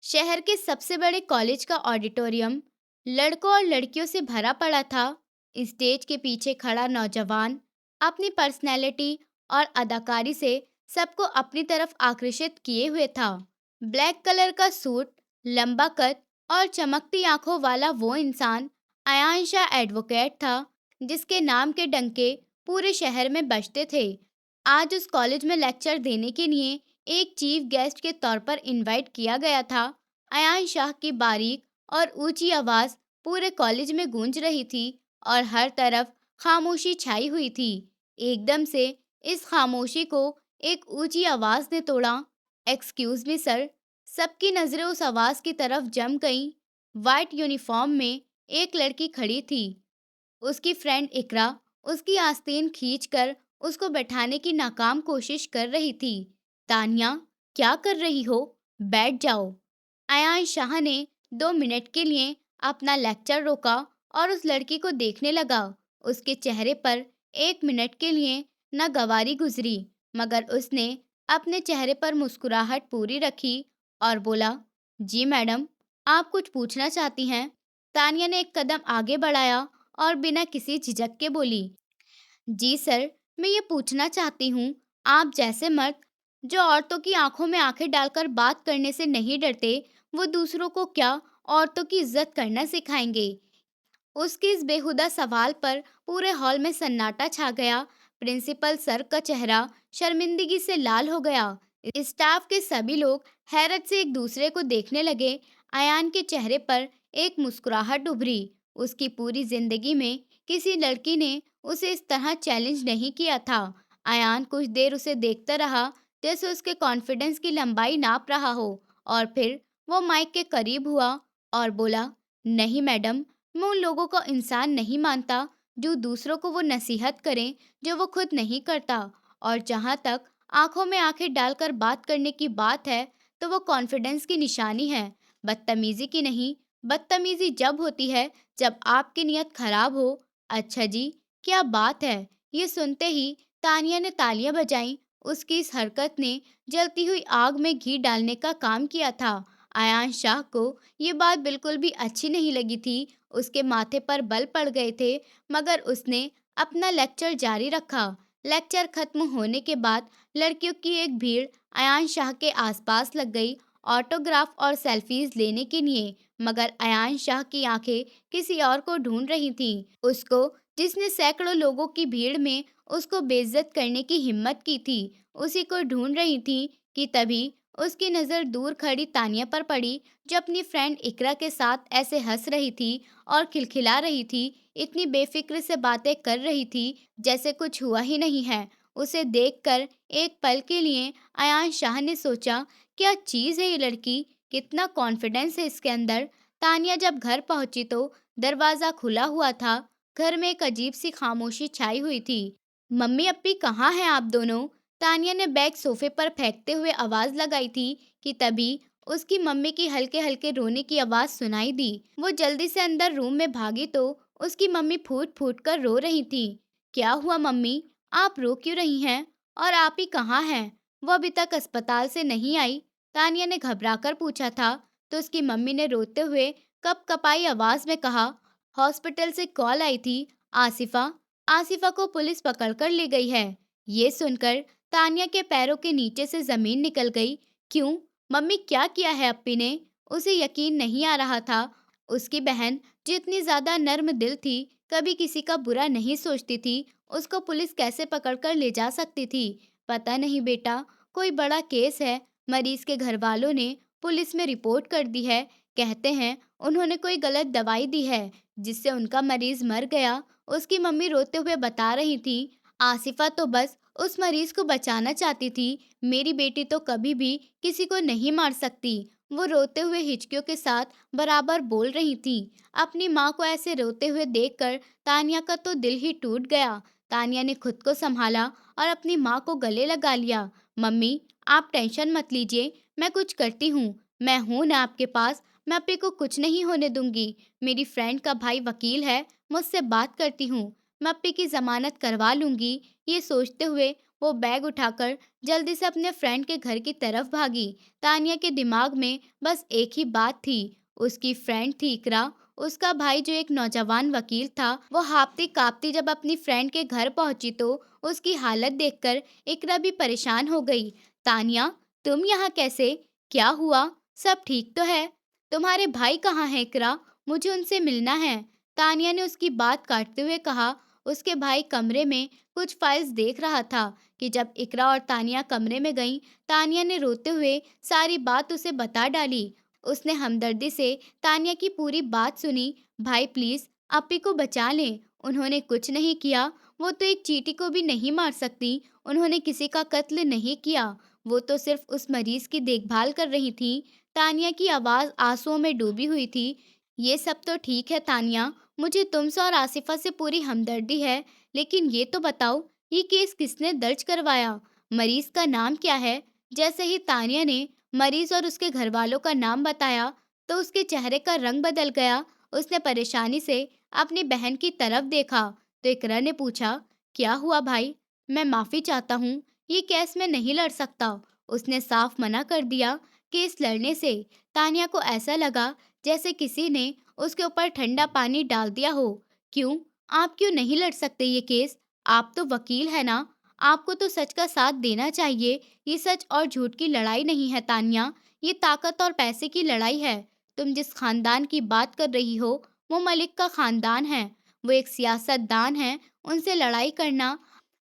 शहर के सबसे बड़े कॉलेज का ऑडिटोरियम लड़कों और लड़कियों से भरा पड़ा था। स्टेज के पीछे खड़ा नौजवान अपनी पर्सनैलिटी और अदाकारी से सबको अपनी तरफ आकर्षित किए हुए था। ब्लैक कलर का सूट, लंबा कद और चमकती आंखों वाला वो इंसान अयान शाह एडवोकेट था, जिसके नाम के डंके पूरे शहर में बजते थे। आज उस कॉलेज में लेक्चर देने के लिए एक चीफ गेस्ट के तौर पर इनवाइट किया गया था। अयान शाह की बारीक और ऊंची आवाज पूरे कॉलेज में गूंज रही थी और हर तरफ खामोशी छाई हुई थी। एकदम से इस खामोशी को एक ऊंची आवाज ने तोड़ा। Excuse me sir. सबकी नजरें उस आवाज की तरफ जम गईं। वाइट यूनिफॉर्म में एक लड़की खड़ी थी। उसकी फ्रेंड इकरा उसकी आस्तीन खींचकर उसको बैठाने की नाकाम कोशिश कर रही थी। तानिया, क्या कर रही हो? बैठ जाओ। अयान शाह ने 2 मिनट के लिए अपना लेक्चर रोका और उस लड़की को देखने लगा। उसके चेहरे पर 1 मिनट के लिए न गवारी गुजरी, मगर उसने अपने चेहरे पर मुस्कुराहट पूरी रखी और बोला, जी मैडम, आप कुछ पूछना चाहती हैं? तानिया ने एक कदम आगे बढ़ाया और बिना किसी झिझक के बोली, जी सर, मैं ये पूछना चाहती हूँ, आप जैसे मर्द जो औरतों की आंखों में आंखें डालकर बात करने से नहीं डरते, वो दूसरों को क्या औरतों की इज्जत करना सिखाएंगे? उसके इस बेहुदा सवाल पर पूरे हॉल में सन्नाटा छा गया। प्रिंसिपल सर का चेहरा शर्मिंदगी से लाल हो गया। स्टाफ के सभी लोग हैरत से एक दूसरे को देखने लगे। अयान के चेहरे पर एक मुस्कुराहट उभरी। उसकी पूरी जिंदगी में किसी लड़की ने उसे इस तरह चैलेंज नहीं किया था। अयान कुछ देर उसे देखता रहा, जैसे उसके कॉन्फिडेंस की लंबाई नाप रहा हो, और फिर वो माइक के करीब हुआ और बोला, नहीं मैडम, मैं उन लोगों को इंसान नहीं मानता जो दूसरों को वो नसीहत करें जो वो खुद नहीं करता। और जहाँ तक आंखों में आंखें डालकर बात करने की बात है, तो वो कॉन्फिडेंस की निशानी है, बदतमीजी की नहीं। बदतमीजी जब होती है जब आपकी नीयत खराब हो। अच्छा जी, क्या बात है। ये सुनते ही तानिया ने तालियां बजाईं। उसकी इस हरकत ने जलती हुई आग में घी डालने का काम किया था। अयान शाह को ये बात बिल्कुल भी अच्छी नहीं लगी थी। उसके माथे पर बल पड़ गए थे, मगर उसने अपना लेक्चर जारी रखा। लेक्चर खत्म होने के बाद लड़कियों की एक भीड़ अयान शाह के आसपास लग गई, ऑटोग्राफ और सेल्फीज लेने के लिए। मगर अयान शाह की आंखें किसी और को ढूंढ रही थीं। उसको, जिसने सैकड़ों लोगों की भीड़ में उसको बेइज्जत करने की हिम्मत की थी, उसी को ढूंढ रही थी कि तभी उसकी नज़र दूर खड़ी तानिया पर पड़ी, जो अपनी फ्रेंड इकरा के साथ ऐसे हंस रही थी और खिलखिला रही थी, इतनी बेफिक्र से बातें कर रही थी जैसे कुछ हुआ ही नहीं है। उसे देखकर एक पल के लिए अयान शाह ने सोचा, क्या चीज़ है ये लड़की, कितना कॉन्फिडेंस है इसके अंदर। तानिया जब घर पहुंची तो दरवाज़ा खुला हुआ था। घर में एक अजीब सी खामोशी छाई हुई थी। मम्मी अप्पी, कहाँ हैं आप दोनों? तानिया ने बैग सोफे पर फेंकते हुए आवाज लगाई थी कि तभी उसकी मम्मी की हल्के हल्के रोने की आवाज सुनाई दी। वो जल्दी से अंदर रूम में भागी तो उसकी मम्मी फूट फूट कर रो रही थी। क्या हुआ मम्मी, आप रो क्यों रही हैं? और आप ही कहाँ हैं? वो अभी तक अस्पताल से नहीं आई? तानिया ने घबराकर पूछा था। तो उसकी मम्मी ने रोते हुए कप कपाई आवाज में कहा, हॉस्पिटल से कॉल आई थी। आसिफा आसिफा को पुलिस पकड़कर ले गई है। ये सुनकर तानिया के पैरों के नीचे से जमीन निकल गई। क्यों? मम्मी, क्या किया है अप्पी ने? उसे यकीन नहीं आ रहा था। उसकी बहन जितनी ज्यादा नर्म दिल थी, कभी किसी का बुरा नहीं सोचती थी, उसको पुलिस कैसे पकड़कर ले जा सकती थी? पता नहीं बेटा, कोई बड़ा केस है। मरीज के घर वालों ने पुलिस में रिपोर्ट कर दी है। कहते हैं उन्होंने कोई गलत दवाई दी है, जिससे उनका मरीज मर गया। उसकी मम्मी रोते हुए बता रही थी, आसिफा तो बस उस मरीज को बचाना चाहती थी। मेरी बेटी तो कभी भी किसी को नहीं मार सकती। वो रोते हुए हिचकियों के साथ बराबर बोल रही थी। अपनी माँ को ऐसे रोते हुए देखकर तानिया का तो दिल ही टूट गया। तानिया ने खुद को संभाला और अपनी माँ को गले लगा लिया। मम्मी, आप टेंशन मत लीजिए, मैं कुछ करती हूँ। मैं हूँ ना आपके पास। मैं अपने को कुछ नहीं होने दूंगी। मेरी फ्रेंड का भाई वकील है, मुझसे बात करती हूँ। मैं अप्पी की जमानत करवा लूंगी। ये सोचते हुए वो बैग उठाकर जल्दी से अपने फ्रेंड के घर की तरफ भागी। तानिया के दिमाग में बस एक ही बात थी, उसकी फ्रेंड थी इकरा, उसका भाई जो एक नौजवान वकील था। वो हाँफती काँपती जब अपनी फ्रेंड के घर पहुंची तो उसकी हालत देखकर इकरा भी परेशान हो गई। तानिया, तुम यहाँ कैसे? क्या हुआ? सब ठीक तो है? तुम्हारे भाई कहाँ हैं इकरा? मुझे उनसे मिलना है। तानिया ने उसकी बात काटते हुए कहा। उसके भाई कमरे में कुछ फाइल्स देख रहा था कि जब इकरा और तानिया कमरे में गईं, तानिया ने रोते हुए सारी बात उसे बता डाली। उसने हमदर्दी से तानिया की पूरी बात सुनी। भाई प्लीज, अपी को बचा लें, उन्होंने कुछ नहीं किया। वो तो एक चींटी को भी नहीं मार सकती, उन्होंने किसी का कत्ल नहीं किया, वो तो सिर्फ उस मरीज की देखभाल कर रही थी। तानिया की आवाज आंसुओं में डूबी हुई थी। ये सब तो ठीक है तानिया, मुझे तुमसे और आसिफा से पूरी हमदर्दी है, लेकिन ये तो बताओ, ये केस किसने दर्ज करवाया? मरीज का नाम क्या है? जैसे ही तानिया ने मरीज और उसके घर वालों का नाम बताया, तो उसके चेहरे का रंग बदल गया। उसने परेशानी से अपनी बहन की तरफ देखा, तो इकरा ने पूछा, क्या हुआ भाई? मैं माफी चाहता हूँ, ये केस मैं नहीं लड़ सकता। उसने साफ मना कर दिया। केस लड़ने से तानिया को ऐसा लगा जैसे किसी ने उसके ऊपर ठंडा पानी डाल दिया हो। क्यों? आप क्यों नहीं लड़ सकते ये केस? आप तो वकील है ना? आपको तो सच का साथ देना चाहिए। ये सच और झूठ की लड़ाई नहीं है तानिया, ये ताकत और पैसे की लड़ाई है। तुम जिस खानदान की बात कर रही हो, वो मलिक का खानदान है। वो एक सियासतदान है। उनसे लड़ाई करना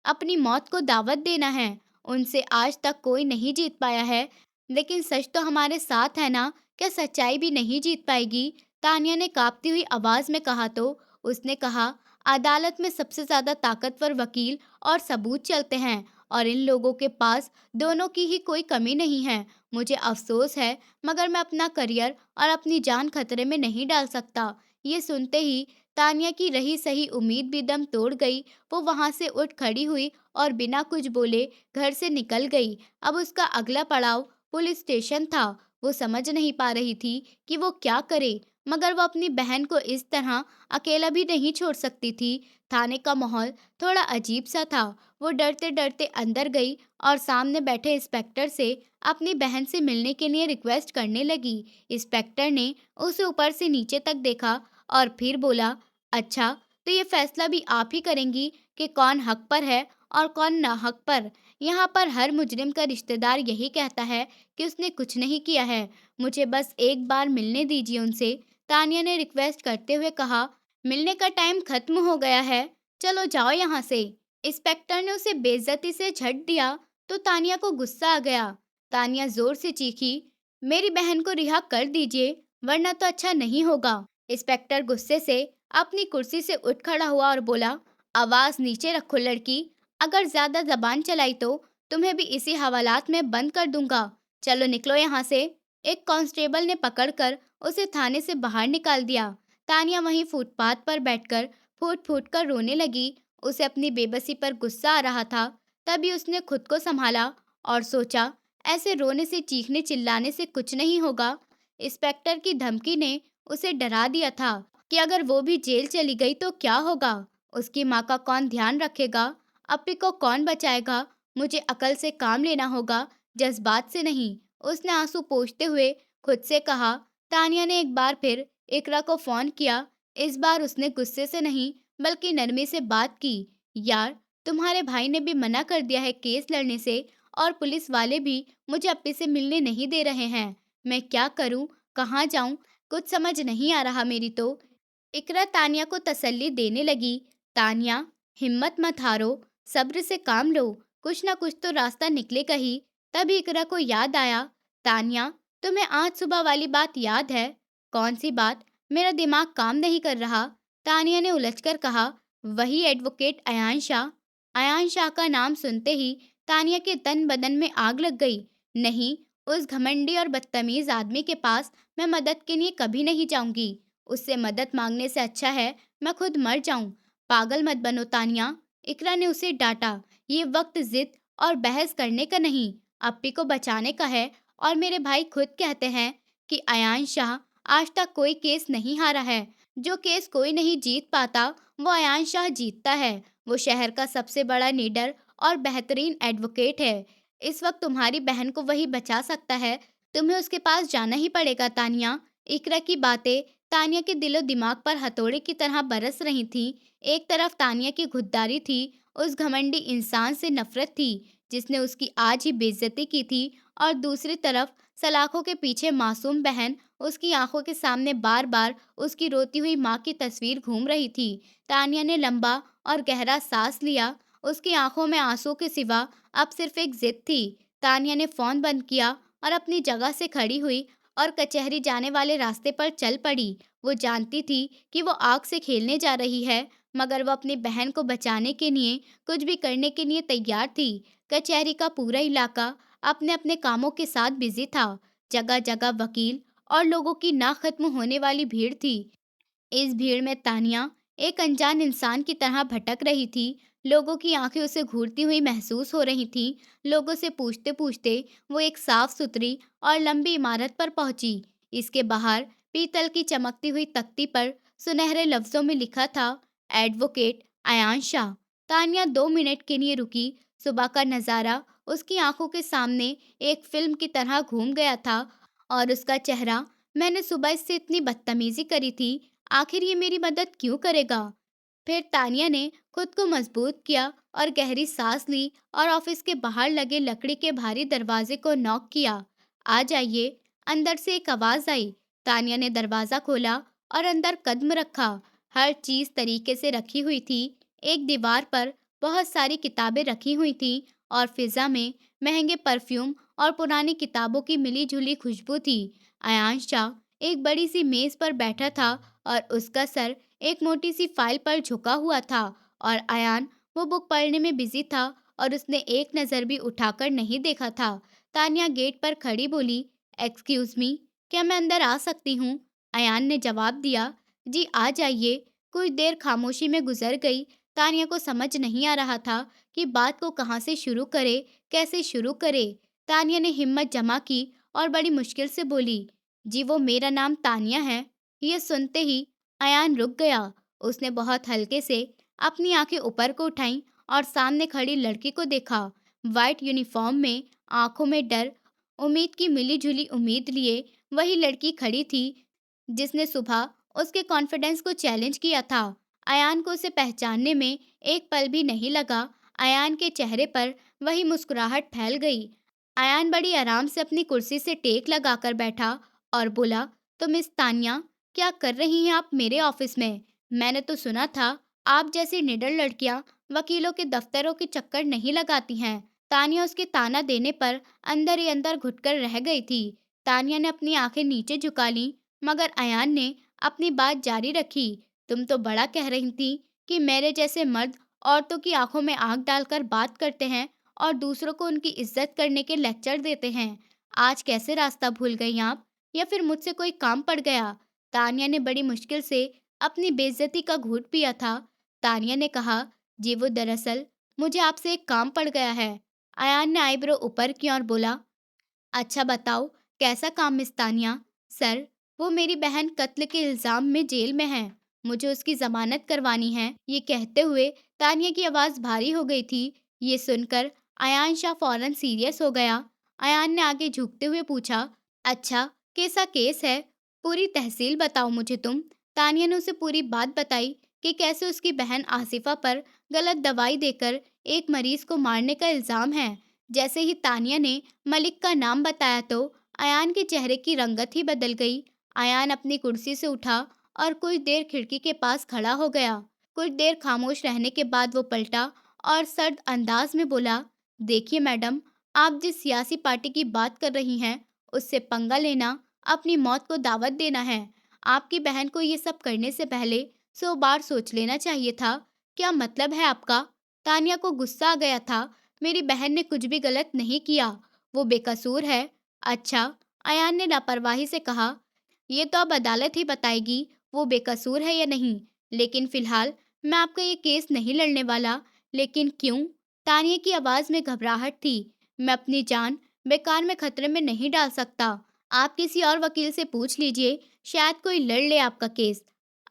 अपनी मौत को दावत देना है। उनसे आज तक कोई नहीं जीत पाया है, लेकिन सच तो हमारे साथ है ना? क्या सच्चाई भी नहीं जीत पाएगी? तानिया ने कांपती हुई आवाज में कहा तो उसने कहा, अदालत में सबसे ज्यादा ताकतवर वकील और सबूत चलते हैं, और इन लोगों के पास दोनों की ही कोई कमी नहीं है। मुझे अफसोस है, मगर मैं अपना करियर और अपनी जान खतरे में नहीं डाल सकता। ये सुनते ही तानिया की रही सही उम्मीद भी दम तोड़ गई। वो वहां से उठ खड़ी हुई और बिना कुछ बोले घर से निकल गई। अब उसका अगला पड़ाव पुलिस स्टेशन था। वो समझ नहीं पा रही थी कि वो क्या करे, मगर वो अपनी बहन को इस तरह अकेला भी नहीं छोड़ सकती थी। थाने का माहौल थोड़ा अजीब सा था। वो डरते डरते अंदर गई और सामने बैठे इंस्पेक्टर से अपनी बहन से मिलने के लिए रिक्वेस्ट करने लगी। इंस्पेक्टर ने उसे ऊपर से नीचे तक देखा और फिर बोला, अच्छा, तो ये फैसला भी आप ही करेंगी कि कौन हक पर है और कौन नाहक पर? यहाँ पर हर मुजरिम का रिश्तेदार यही कहता है कि उसने कुछ नहीं किया है। मुझे बस एक बार मिलने दीजिए उनसे, तानिया ने रिक्वेस्ट करते हुए कहा। मिलने का टाइम खत्म हो गया है, चलो जाओ यहाँ से। इंस्पेक्टर ने उसे बेइज्जती से झट दिया तो तानिया को गुस्सा आ गया। तानिया जोर से चीखी, मेरी बहन को रिहा कर दीजिए, वरना तो अच्छा नहीं होगा। इंस्पेक्टर गुस्से से अपनी कुर्सी से उठ खड़ा हुआ और बोला, आवाज नीचे रखो लड़की, अगर ज्यादा जबान चलाई तो तुम्हें भी इसी हवालात में बंद कर दूंगा। चलो निकलो यहाँ से। एक कांस्टेबल ने पकड़कर उसे थाने से बाहर निकाल दिया। तानिया वहीं फुटपाथ पर बैठकर फूट फूट कर रोने लगी। उसे अपनी बेबसी पर गुस्सा आ रहा था। तभी उसने खुद को संभाला और सोचा, ऐसे रोने से चीखने चिल्लाने से कुछ नहीं होगा। इंस्पेक्टर की धमकी ने उसे डरा दिया था कि अगर वो भी जेल चली गई तो क्या होगा, उसकी माँ का कौन ध्यान रखेगा, अपी को कौन बचाएगा। मुझे अकल से काम लेना होगा, जज्बात से नहीं, उसने आंसू पोंछते हुए खुद से कहा। तानिया ने एक बार फिर इकरा को फोन किया। इस बार उसने गुस्से से नहीं बल्कि नरमी से बात की। यार, तुम्हारे भाई ने भी मना कर दिया है केस लड़ने से, और पुलिस वाले भी मुझे अपने से मिलने नहीं दे रहे हैं। मैं क्या करूं, कहाँ जाऊं, कुछ समझ नहीं आ रहा मेरी तो। इकरा तानिया को तसल्ली देने लगी। तानिया, हिम्मत मत हारो, सब्र से काम लो, कुछ ना कुछ तो रास्ता निकलेगा ही। तभी इकरा को याद आया, तानिया, तुम्हें आज सुबह वाली बात याद है? कौन सी बात? मेरा दिमाग काम नहीं कर रहा। तानिया ने उलझकर कहा, वही एडवोकेट अयान शाह। अयान शाह का नाम सुनते ही तानिया के तन बदन में आग लग गई। नहीं, उस घमंडी और बदतमीज आदमी के पास मैं मदद के लिए कभी नहीं जाऊंगी। उससे मदद मांगने से अच्छा है मैं खुद मर जाऊं। पागल मत बनो तानिया, इकरा ने उसे डांटा। ये वक्त जिद और बहस करने का नहीं, अप्पी को बचाने का है। और मेरे भाई खुद कहते हैं कि अयान शाह आज तक कोई केस नहीं हारा है। जो केस कोई नहीं जीत पाता, वो अयान शाह जीतता है। वो शहर का सबसे बड़ा लीडर और बेहतरीन एडवोकेट है। इस वक्त तुम्हारी बहन को वही बचा सकता है। तुम्हें उसके पास जाना ही पड़ेगा तानिया। इकरा की बातें तानिया के दिलो दिमाग पर हथौड़े की तरह बरस रही थीं। एक तरफ तानिया की खुददारी थी, उस घमंडी इंसान से नफरत थी जिसने उसकी आज ही बेइज्जती की थी, और दूसरी तरफ सलाखों के पीछे मासूम बहन, उसकी आंखों के सामने बार बार उसकी रोती हुई माँ की तस्वीर घूम रही थी। तानिया ने लंबा और गहरा सांस लिया। उसकी आंखों में आंसू के सिवा अब सिर्फ एक जिद थी। तानिया ने फोन बंद किया और अपनी जगह से खड़ी हुई और कचहरी जाने वाले रास्ते पर चल पड़ी। वो जानती थी कि वो आग से खेलने जा रही है, मगर वो अपनी बहन को बचाने के लिए कुछ भी करने के लिए तैयार थी। कचहरी का पूरा इलाका अपने अपने कामों के साथ बिजी था। जगह जगह वकील और लोगों की ना खत्म होने वाली भीड़ थी। इस भीड़ में तानिया एक अनजान इंसान की तरह भटक रही थी। लोगों की आंखें उसे घूरती हुई महसूस हो रही थीं। लोगों से पूछते पूछते वो एक साफ सुथरी और लंबी इमारत पर पहुंची। इसके बाहर पीतल की चमकती हुई तख्ती पर सुनहरे लफ्जों में लिखा था, एडवोकेट अयान शाह। तानिया 2 मिनट के लिए रुकी। सुबह का नज़ारा उसकी आंखों के सामने एक फिल्म की तरह घूम गया था, और उसका चेहरा, मैंने सुबह इससे इतनी बदतमीजी करी थी, आखिर ये मेरी मदद क्यों करेगा? फिर तानिया ने खुद को मजबूत किया और गहरी सांस ली और ऑफिस के बाहर लगे लकड़ी के भारी दरवाजे को नॉक किया। आ जाइए। अंदर से एक आवाज आई। तानिया ने दरवाजा खोला और अंदर कदम रखा। हर चीज तरीके से रखी हुई थी। एक दीवार पर बहुत सारी किताबें रखी हुई थी, और फिजा में महंगे परफ्यूम और पुरानी किताबों की मिली जुली खुशबू थी। अयान शाह एक बड़ी सी मेज पर बैठा था और उसका सर एक मोटी सी फाइल पर झुका हुआ था, और अयान वो बुक पढ़ने में बिजी था और उसने एक नज़र भी उठाकर नहीं देखा था। तानिया गेट पर खड़ी बोली, एक्सक्यूज मी, क्या मैं अंदर आ सकती हूँ? अयान ने जवाब दिया, जी आ जाइए। कुछ देर खामोशी में गुजर गई। तानिया को समझ नहीं आ रहा था कि बात को कहाँ से शुरू करे, कैसे शुरू करे। तानिया ने हिम्मत जमा की और बड़ी मुश्किल से बोली, जी वो मेरा नाम तानिया है। ये सुनते ही अयान रुक गया। उसने बहुत हल्के से अपनी आंखें ऊपर को उठाईं और सामने खड़ी लड़की को देखा। वाइट यूनिफॉर्म में, आंखों में डर, उम्मीद की मिली जुली उम्मीद लिए वही लड़की खड़ी थी जिसने सुबह उसके कॉन्फिडेंस को चैलेंज किया था। अयान को उसे पहचानने में एक पल भी नहीं लगा। अयान के चेहरे पर वही मुस्कुराहट फैल गई। अयान बड़ी आराम से अपनी कुर्सी से टेक लगाकर बैठा और बोला, तो मिस तानिया, क्या कर रही हैं आप मेरे ऑफिस में? मैंने तो सुना था आप जैसी निडर लड़कियां वकीलों के दफ्तरों के चक्कर नहीं लगाती हैं। तानिया उसके ताना देने पर अंदर ही अंदर घुटकर रह गई थी। तानिया ने अपनी आंखें नीचे झुका ली, मगर अयान ने अपनी बात जारी रखी। तुम तो बड़ा कह रही थी कि मेरे जैसे मर्द औरतों की आंखों में आंख डालकर बात करते हैं और दूसरों को उनकी इज्जत करने के लेक्चर देते हैं। आज कैसे रास्ता भूल गई आप? या फिर मुझसे कोई काम पड़ गया? तानिया ने बड़ी मुश्किल से अपनी बेइज्जती का घूंट पिया था। तानिया ने कहा, जी वो दरअसल मुझे आपसे एक काम पड़ गया है। अयान ने आईब्रो ऊपर की और बोला, अच्छा बताओ, कैसा काम मिस तानिया? सर, वो मेरी बहन कत्ल के इल्जाम में जेल में है। मुझे उसकी जमानत करवानी है। ये कहते हुए तानिया की आवाज भारी हो गई थी। ये सुनकर अयान शाह फौरन सीरियस हो गया। अयान ने आगे झुकते हुए पूछा, अच्छा, कैसा केस है? पूरी तहसील बताओ मुझे तुम। तानिया ने उसे पूरी बात बताई कि कैसे उसकी बहन आसिफा पर गलत दवाई देकर एक मरीज को मारने का इल्जाम है। जैसे ही तानिया ने मलिक का नाम बताया तो अयान के चेहरे की रंगत ही बदल गई। अयान अपनी कुर्सी से उठा और कुछ देर खिड़की के पास खड़ा हो गया। कुछ देर खामोश रहने के बाद वो पलटा और सर्द अंदाज में बोला, देखिए मैडम, आप जिस सियासी पार्टी की बात कर रही हैं, उससे पंगा लेना अपनी मौत को दावत देना है। आपकी बहन को ये सब करने से पहले 100 बार सोच लेना चाहिए था। क्या मतलब है आपका? तानिया को गुस्सा आ गया था। मेरी बहन ने कुछ भी गलत नहीं किया, वो बेकसूर है। अच्छा, अयान ने लापरवाही से कहा, ये तो अब अदालत ही बताएगी वो बेकसूर है या नहीं, लेकिन फिलहाल मैं आपका ये केस नहीं लड़ने वाला। लेकिन क्यों? तानिया की आवाज में घबराहट थी। मैं अपनी जान बेकार में खतरे में नहीं डाल सकता। आप किसी और वकील से पूछ लीजिए, शायद कोई लड़ ले आपका केस।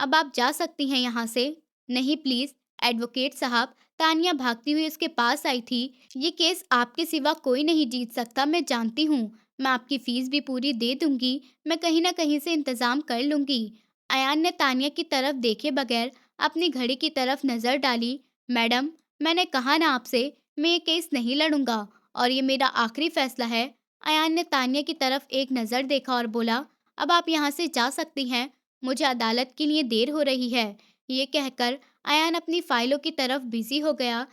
अब आप जा सकती हैं यहाँ से। नहीं प्लीज, एडवोकेट साहब, तानिया भागती हुई उसके पास आई थी। ये केस आपके सिवा कोई नहीं जीत सकता, मैं जानती हूँ। मैं आपकी फीस भी पूरी दे दूंगी। मैं कहीं ना कहीं से इंतजाम कर लूंगी। अयान ने तानिया की तरफ देखे बगैर अपनी घड़ी की तरफ नजर डाली। मैडम, मैंने कहा ना आपसे, मैं ये केस नहीं लड़ूंगा और ये मेरा आखिरी फैसला है। अयान ने तानिया की तरफ एक नजर देखा और बोला, अब आप यहाँ से जा सकती हैं। मुझे अदालत के लिए देर हो रही है। ये कहकर अयान अपनी फाइलों की तरफ बिजी हो गया।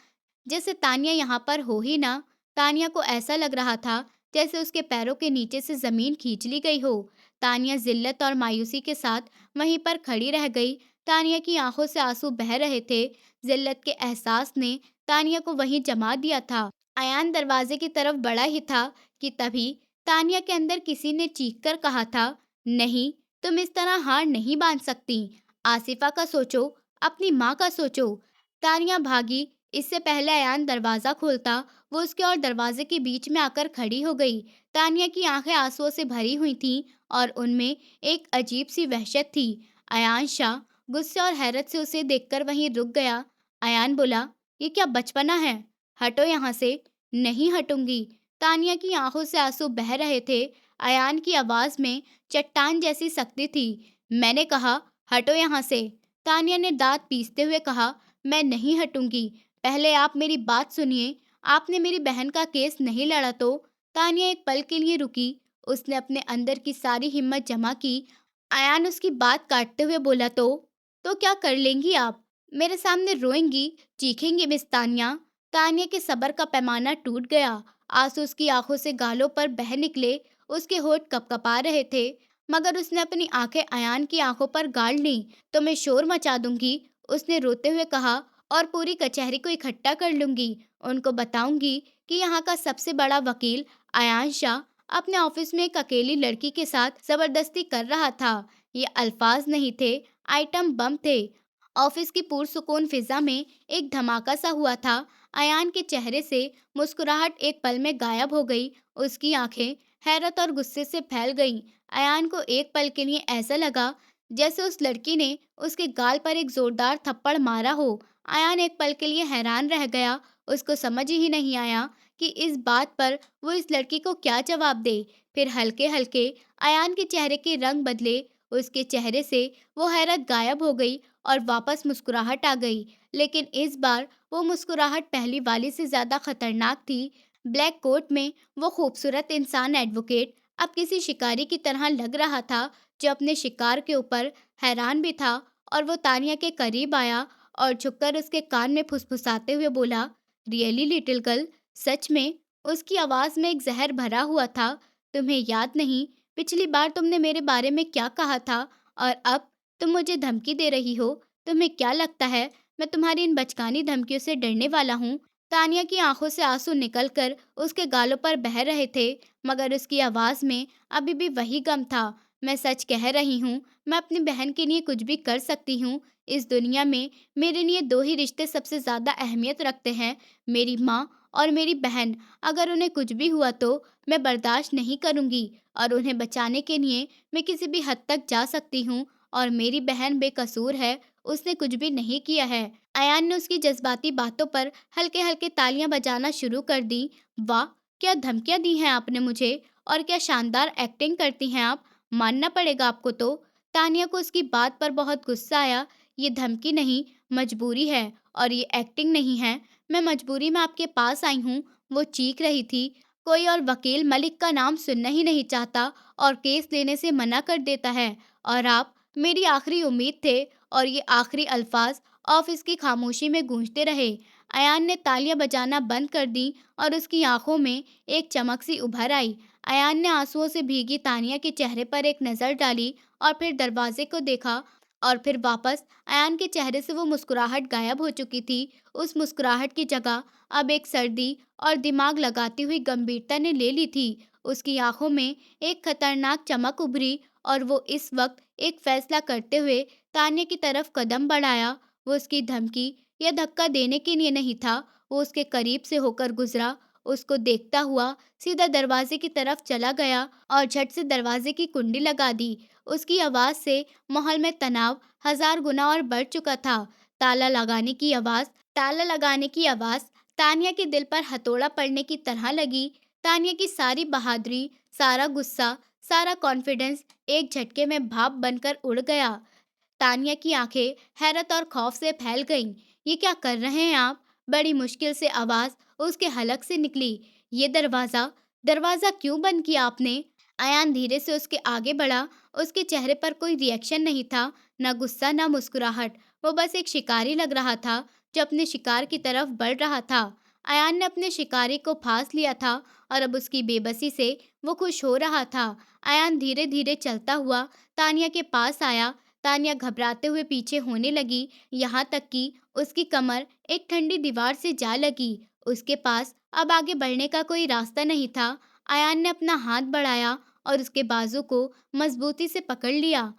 जैसे तानिया यहाँ पर हो ही ना। तानिया को ऐसा लग रहा था जैसे उसके पैरों के नीचे से जमीन खींच ली गई हो। तानिया जिल्लत और मायूसी के साथ वहीं पर खड़ी रह गई। तानिया की आंखों से आंसू बह रहे थे। जिल्लत के एहसास ने तानिया को वहीं जमा दिया था। अयान दरवाजे की तरफ बढ़ा ही था कि तभी तानिया के अंदर किसी ने चीख कर कहा था, नहीं, तुम इस तरह हार नहीं बांध सकती। आसिफा का सोचो, अपनी माँ का सोचो। तानिया भागी। इससे पहले अयान दरवाजा खोलता, वो उसके और दरवाजे के बीच में आकर खड़ी हो गई। तानिया की आंखें आंसुओं से भरी हुई थीं और उनमें एक अजीब सी वहशत थी। अयान शाह गुस्से और हैरत से उसे देखकर वहीं रुक गया। अयान बोला, ये क्या बचपना है? हटो यहाँ से। नहीं हटूंगी। तानिया की आंखों से आंसू बह रहे थे। अयान की आवाज में चट्टान जैसी सख्ती थी। मैंने कहा, हटो यहाँ से। तानिया ने दांत पीसते हुए कहा, मैं नहीं हटूंगी। पहले आप मेरी बात सुनिए। आपने मेरी बहन का केस नहीं लड़ा तो? तानिया एक पल के लिए रुकी। उसने अपने अंदर की सारी हिम्मत जमा की। अयान उसकी बात काटते हुए बोला, तो क्या कर लेंगी आप? मेरे सामने रोएंगी, चीखेंगी मिस तानिया? तानिया के सब्र का पैमाना टूट गया। आंसू उसकी आंखों से गालों पर बह निकले। उसके होंठ कपकपा रहे थे, मगर उसने अपनी आंखें अयान की आंखों पर गाड़ लीं। तो मैं शोर मचा दूंगी, उसने रोते हुए कहा, और पूरी कचहरी को इकट्ठा कर लूंगी। उनको बताऊंगी कि यहाँ का सबसे बड़ा वकील अयान शाह अपने ऑफिस में एक अकेली लड़की के साथ जबरदस्ती कर रहा था। ये अल्फाज नहीं थे, आइटम बम थे। ऑफिस की पुरसुकून फिजा में एक धमाका सा हुआ था। अयान के चेहरे से मुस्कुराहट एक पल में गायब हो गई। उसकी आंखें हैरत और गुस्से से फैल गईं। अयान को एक पल के लिए ऐसा लगा जैसे उस लड़की ने उसके गाल पर एक जोरदार थप्पड़ मारा हो। अयान एक पल के लिए हैरान रह गया। उसको समझ ही नहीं आया कि इस बात पर वो इस लड़की को क्या जवाब दे। फिर हल्के हल्के अयान के चेहरे के रंग बदले। उसके चेहरे से वो हैरत गायब हो गई और वापस मुस्कुराहट आ गई। लेकिन इस बार वो मुस्कुराहट पहली वाली से ज्यादा खतरनाक थी। ब्लैक कोट में वो खूबसूरत इंसान एडवोकेट अब किसी शिकारी की तरह लग रहा था, जो अपने शिकार के ऊपर हैरान भी था। और वो तानिया के करीब आया और झुककर उसके कान में फुसफुसाते हुए बोला, रियली लिटिल गर्ल? सच में? उसकी आवाज में एक जहर भरा हुआ था। तुम्हें याद नहीं पिछली बार तुमने मेरे बारे में क्या कहा था, और अब तुम मुझे धमकी दे रही हो? तुम्हें क्या लगता है मैं तुम्हारी इन बचकानी धमकियों से डरने वाला हूँ? तानिया की आंखों से आंसू निकलकर उसके गालों पर बह रहे थे, मगर उसकी आवाज में अभी भी वही गम था। मैं सच कह रही हूँ, मैं अपनी बहन के लिए कुछ भी कर सकती हूँ। इस दुनिया में मेरे लिए दो ही रिश्ते सबसे ज्यादा अहमियत रखते हैं, मेरी माँ और मेरी बहन। अगर उन्हें कुछ भी हुआ तो मैं बर्दाश्त नहीं करूँगी, और उन्हें बचाने के लिए मैं किसी भी हद तक जा सकती हूँ। और मेरी बहन बेकसूर है, उसने कुछ भी नहीं किया है। अयान ने उसकी जज्बाती बातों पर हल्के हल्के तालियां बजाना शुरू कर दी। वाह, क्या धमकियां दी हैं आपने मुझे, और क्या शानदार एक्टिंग करती हैं आप। मानना पड़ेगा आपको तो। तानिया को उसकी बात पर बहुत गुस्सा आया। ये धमकी नहीं, मजबूरी है, और ये एक्टिंग नहीं है। मैं मजबूरी में आपके पास आई हूँ, वो चीख रही थी। कोई और वकील मलिक का नाम सुनना ही नहीं चाहता और केस लेने से मना कर देता है, और आप मेरी आखिरी उम्मीद थे। और ये आखिरी अल्फाज ऑफिस की खामोशी में गूंजते रहे। अयान ने तालियां बजाना बंद कर दी और उसकी आंखों में एक चमक सी उभर आई। अयान ने आंसुओं से भीगी तानिया के चेहरे पर एक नज़र डाली और फिर दरवाजे को देखा, और फिर वापस। अयान के चेहरे से वो मुस्कुराहट गायब हो चुकी थी। उस मुस्कुराहट की जगह अब एक सर्दी और दिमाग लगाती हुई गंभीरता ने ले ली थी। उसकी आंखों में एक खतरनाक चमक उभरी, और वो इस वक्त एक फैसला करते हुए तान्या की तरफ कदम बढ़ाया। वो उसकी धमकी या धक्का देने के लिए नहीं था, वो उसके करीब से होकर गुजरा। उसको देखता हुआ सीधा दरवाजे की तरफ चला गया और झट से दरवाजे की कुंडी लगा दी। उसकी आवाज से माहौल में तनाव हजार गुना और बढ़ चुका था। ताला लगाने की आवाज़ तानिया के दिल पर हथौड़ा पड़ने की तरह लगी। तानिया की सारी बहादुरी, सारा गुस्सा, सारा कॉन्फिडेंस एक झटके में भाप बनकर उड़ गया। तानिया की आंखें हैरत और खौफ से फैल गईं। ये क्या कर रहे हैं आप? बड़ी मुश्किल से आवाज़ उसके हलक से निकली। ये दरवाज़ा दरवाज़ा क्यों बंद किया आपने? अयान धीरे से उसके आगे बढ़ा। उसके चेहरे पर कोई रिएक्शन नहीं था, ना गुस्सा ना मुस्कुराहट। वो बस एक शिकारी लग रहा था जो अपने शिकार की तरफ बढ़ रहा था। अयान ने अपने शिकारी को फांस लिया था और अब उसकी बेबसी से वो खुश हो रहा था। अयान धीरे धीरे चलता हुआ तानिया के पास आया। तानिया घबराते हुए पीछे होने लगी, यहाँ तक कि उसकी कमर एक ठंडी दीवार से जा लगी। उसके पास अब आगे बढ़ने का कोई रास्ता नहीं था। अयान ने अपना हाथ बढ़ाया और उसके बाजू को मजबूती से पकड़ लिया।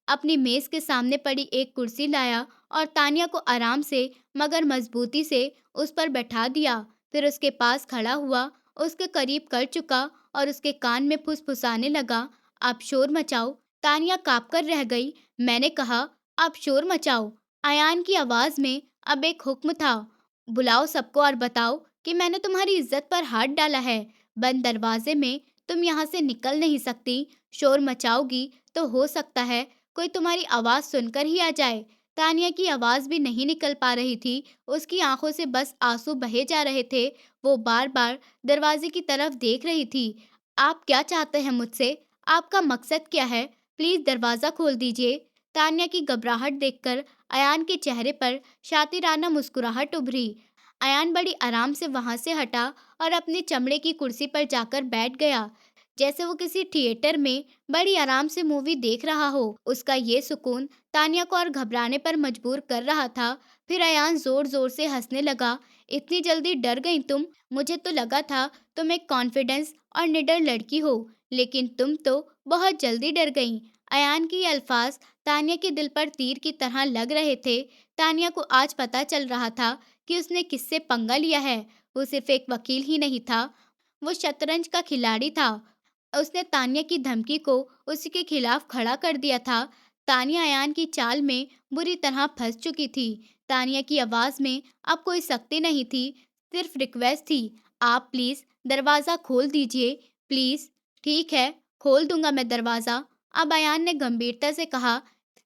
अपनी मेज के सामने पड़ी एक कुर्सी लाया और तानिया को आराम से मगर मजबूती से उस पर बैठा दिया। फिर उसके पास खड़ा हुआ, उसके करीब कर चुका और उसके कान में फुसफुसाने लगा, आप शोर मचाओ। तानिया काँप कर रह गई। मैंने कहा, आप शोर मचाओ। अयान की आवाज़ में अब एक हुक्म था। बुलाओ सबको और बताओ कि मैंने तुम्हारी इज्जत पर हाथ डाला है। बंद दरवाजे में तुम यहाँ से निकल नहीं सकती। शोर मचाओगी तो हो सकता है कोई तुम्हारी आवाज़ सुनकर ही आ जाए। तानिया की आवाज़ भी नहीं निकल पा रही थी। उसकी आंखों से बस आंसू बहे जा रहे थे। वो बार-बार दरवाजे की तरफ देख रही थी। आप क्या चाहते हैं मुझसे? आपका मकसद क्या है? प्लीज़ दरवाज़ा खोल दीजिए। तानिया की घबराहट देखकर अयान के चेहरे पर शातिराना मुस्कुराहट उभरी। अयान बड़ी आराम से वहां से हटा और अपनी चमड़े की कुर्सी पर जाकर बैठ गया, जैसे वो किसी थिएटर में बड़ी आराम से मूवी देख रहा हो। उसका ये सुकून तानिया को और घबराने पर मजबूर कर रहा था। फिर अयान जोर जोर से हंसने लगा। इतनी जल्दी डर गई तुम? मुझे तो लगा था तुम एक कॉन्फिडेंस और निडर लड़की हो, लेकिन तुम तो बहुत जल्दी डर गई। अयान के ये अल्फाज तानिया के दिल पर तीर की तरह लग रहे थे। तानिया को आज पता चल रहा था कि उसने किससे पंगा लिया है। वो सिर्फ एक वकील ही नहीं था, वो शतरंज का खिलाड़ी था। उसने तानिया की धमकी को उसके खिलाफ खड़ा कर दिया था। तानिया अयान की चाल में बुरी तरह फंस चुकी थी। तानिया की आवाज़ में अब कोई सख्ती नहीं थी, सिर्फ रिक्वेस्ट थी, आप प्लीज़ दरवाज़ा खोल दीजिए, प्लीज़। ठीक है, खोल दूंगा मैं दरवाज़ा, अब अयान ने गंभीरता से कहा।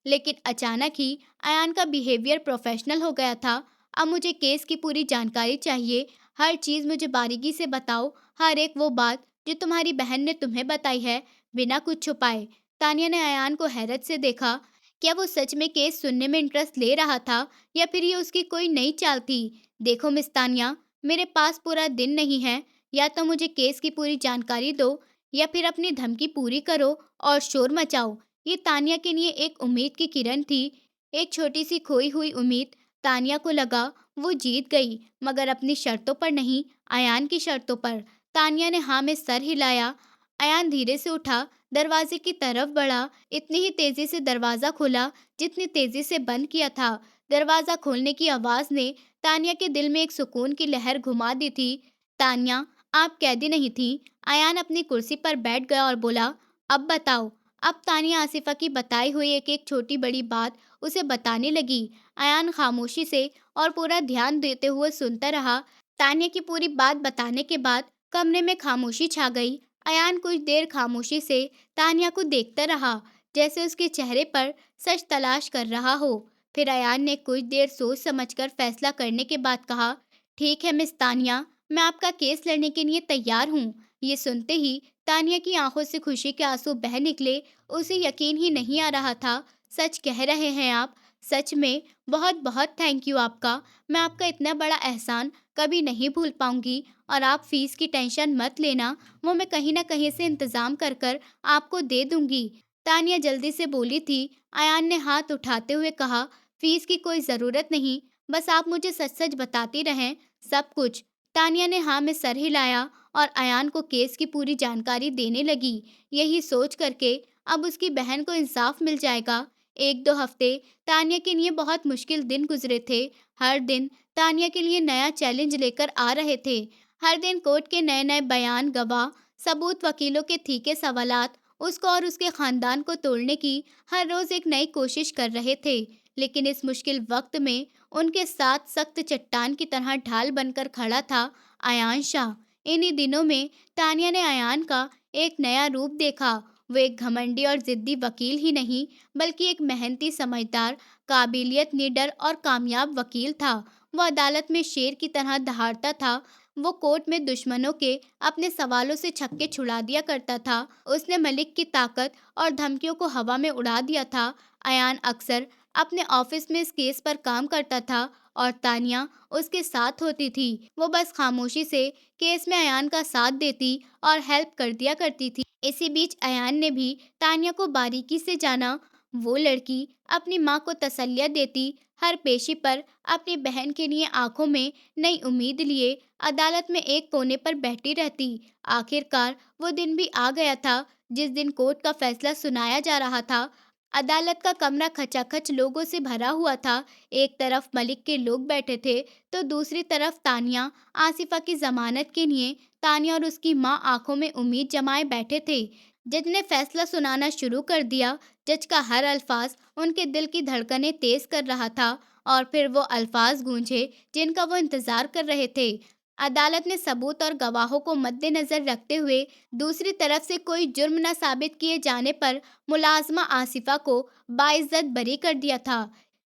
लेकिन अचानक ही अयान का बिहेवियर प्रोफेशनल हो गया था। अब मुझे केस की पूरी जानकारी चाहिए, हर चीज़ मुझे बारीकी से बताओ, हर एक वो बात जो तुम्हारी बहन ने तुम्हें बताई है, बिना कुछ छुपाए। तानिया ने अयान को हैरत से देखा। क्या वो सच में केस सुनने में इंटरेस्ट ले रहा था या फिर ये उसकी कोई नई चाल थी? देखो मिस तानिया, मेरे पास पूरा दिन नहीं है, या तो मुझे केस की पूरी जानकारी दो या फिर अपनी धमकी पूरी करो और शोर मचाओ। ये तानिया के लिए एक उम्मीद की किरण थी, एक छोटी सी खोई हुई उम्मीद। तानिया को लगा वो जीत गई, मगर अपनी शर्तों पर नहीं, अयान की शर्तों पर। तानिया ने हाँ में सर हिलाया। अयान धीरे से उठा, दरवाजे की तरफ बढ़ा। इतनी ही तेजी से दरवाजा खोला जितनी तेजी से बंद किया था। दरवाजा खोलने की आवाज ने तानिया के दिल में एक सुकून की लहर घुमा दी थी। तानिया, आप कैदी नहीं थी। अयान अपनी कुर्सी पर बैठ गया और बोला, अब बताओ। अब तानिया आसिफा की बताई हुई एक एक छोटी बड़ी बात उसे बताने लगी। अयान खामोशी से और पूरा ध्यान देते हुए सुनता रहा। तानिया की पूरी बात बताने के बाद कमरे में खामोशी छा गई। अयान कुछ देर खामोशी से तानिया को देखता रहा, जैसे उसके चेहरे पर सच तलाश कर रहा हो। फिर अयान ने कुछ देर सोच समझकर फैसला करने के बाद कहा, ठीक है मिस तानिया, मैं आपका केस लड़ने के लिए तैयार हूँ। ये सुनते ही तानिया की आंखों से खुशी के आंसू बह निकले। उसे यकीन ही नहीं आ रहा था, सच कह रहे हैं आप? सच में बहुत बहुत थैंक यू आपका। मैं आपका इतना बड़ा एहसान कभी नहीं भूल पाऊंगी। और आप फीस की टेंशन मत लेना, वो मैं कहीं ना कहीं से इंतज़ाम कर कर आपको दे दूंगी। तानिया जल्दी से बोली थी। अयान ने हाथ उठाते हुए कहा, फीस की कोई ज़रूरत नहीं, बस आप मुझे सच सच बताती रहें, सब कुछ। तानिया ने हाँ में सर हिलाया और अयान को केस की पूरी जानकारी देने लगी। यही सोच करके अब उसकी बहन को इंसाफ मिल जाएगा। एक दो हफ्ते तानिया के लिए बहुत मुश्किल दिन गुजरे थे। हर दिन तानिया के लिए नया चैलेंज लेकर आ रहे थे। हर दिन कोर्ट के नए नए बयान, गवाह, सबूत, वकीलों के तीखे सवालात उसको और उसके खानदान को तोड़ने की हर रोज एक नई कोशिश कर रहे थे। लेकिन इस मुश्किल वक्त में उनके साथ सख्त चट्टान की तरह ढाल बनकर खड़ा था अयान शाह। इन्हीं दिनों में तानिया ने अयान का एक नया रूप देखा। वो एक घमंडी और जिद्दी वकील ही नहीं, बल्कि एक मेहनती, समझदार, काबिलियत, निडर और कामयाब वकील था। वो अदालत में शेर की तरह दहाड़ता था। वो कोर्ट में दुश्मनों के अपने सवालों से छक्के छुड़ा दिया करता था। उसने मलिक की ताकत और धमकियों को हवा में उड़ा दिया था। अयान अक्सर अपने ऑफिस में इस केस पर काम करता था और तानिया उसके साथ होती थी। वो बस खामोशी से केस में अयान का साथ देती और हेल्प कर दिया करती थी। इसी बीच अयान ने भी तानिया को बारीकी से जाना। वो लड़की अपनी माँ को तसल्लियाँ देती, हर पेशी पर अपनी बहन के लिए आंखों में नई उम्मीद लिए अदालत में एक कोने पर बैठी रहती। आखिरकार वो दिन भी आ गया था जिस दिन कोर्ट का फैसला सुनाया जा रहा था। अदालत का कमरा खचाखच लोगों से भरा हुआ था। एक तरफ मलिक के लोग बैठे थे, तो दूसरी तरफ तानिया, आसिफा की जमानत के लिए। तानिया और उसकी माँ आंखों में उम्मीद जमाए बैठे थे। जज ने फैसला सुनाना शुरू कर दिया। जज का हर अल्फाज उनके दिल की धड़कनें तेज कर रहा था, और फिर वो अल्फाज गूंजे जिनका वो इंतजार कर रहे थे। अदालत ने सबूत और गवाहों को मद्देनजर रखते हुए दूसरी तरफ से कोई जुर्म न साबित किए जाने पर मुलाजमा आसिफा को बाइज्जत बरी कर दिया था।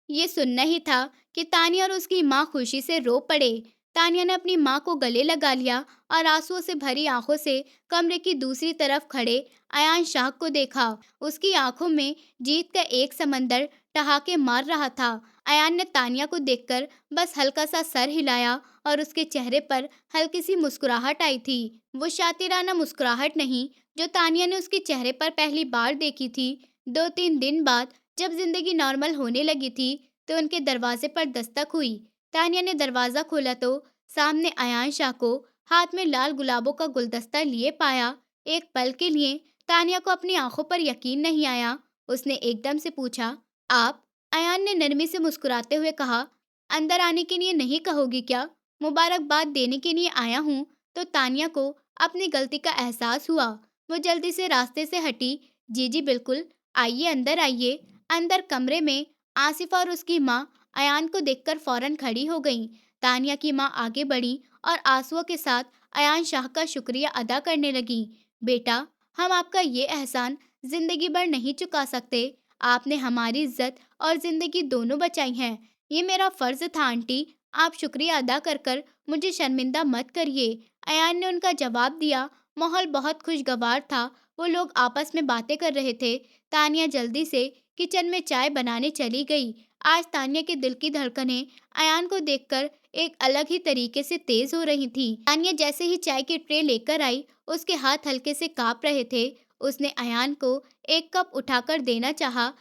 ये सुनना ही था कि तानिया और उसकी माँ खुशी से रो पड़े। तानिया ने अपनी माँ को गले लगा लिया और आंसुओं से भरी आंखों से कमरे की दूसरी तरफ खड़े अयान शाह को देखा। उसकी आंखों में जीत का एक समंदर ठहाके मार रहा था। अयान ने तानिया को देखकर बस हल्का सा सर हिलाया और उसके चेहरे पर हल्की सी मुस्कुराहट आई थी। वो शातिराना मुस्कुराहट नहीं जो तानिया ने उसके चेहरे पर पहली बार देखी थी। 2-3 दिन बाद जब जिंदगी नॉर्मल होने लगी थी, तो उनके दरवाजे पर दस्तक हुई। तानिया ने दरवाजा खोला तो सामने अयान शाह को हाथ में लाल गुलाबों का गुलदस्ता लिए पाया। एक पल के लिए तानिया को अपनी आंखों पर यकीन नहीं आया। उसने एकदम से पूछा, आप? अयान ने नरमी से मुस्कुराते हुए कहा, अंदर आने के लिए नहीं कहोगी क्या? मुबारकबाद देने के लिए आया हूँ। तो तानिया को अपनी गलती का एहसास हुआ। वो जल्दी से रास्ते से हटी। जी जी बिल्कुल, आइए अंदर आइए। अंदर कमरे में आसिफा और उसकी माँ अयान को देखकर फौरन खड़ी हो गईं। तानिया की माँ आगे बढ़ी और आंसुओं के साथ अयान शाह का शुक्रिया अदा करने लगी। बेटा, हम आपका ये एहसान जिंदगी भर नहीं चुका सकते। आपने हमारी इज्जत और जिंदगी दोनों बचाई हैं। ये मेरा फर्ज था आंटी। आप शुक्रिया अदा कर कर मुझे शर्मिंदा मत करिए। अयान ने उनका जवाब दिया। माहौल बहुत खुशगवार था। वो लोग आपस में बातें कर रहे थे। तानिया जल्दी से किचन में चाय बनाने चली गई। आज तानिया के दिल की धड़कनें अयान को देखकर एक अलग ही तरीके से तेज हो रही थी। तानिया जैसे ही चाय की ट्रे लेकर आई, उसके हाथ हल्के से कांप रहे थे। उसने अयान को एक कप उठाकर देना चाहा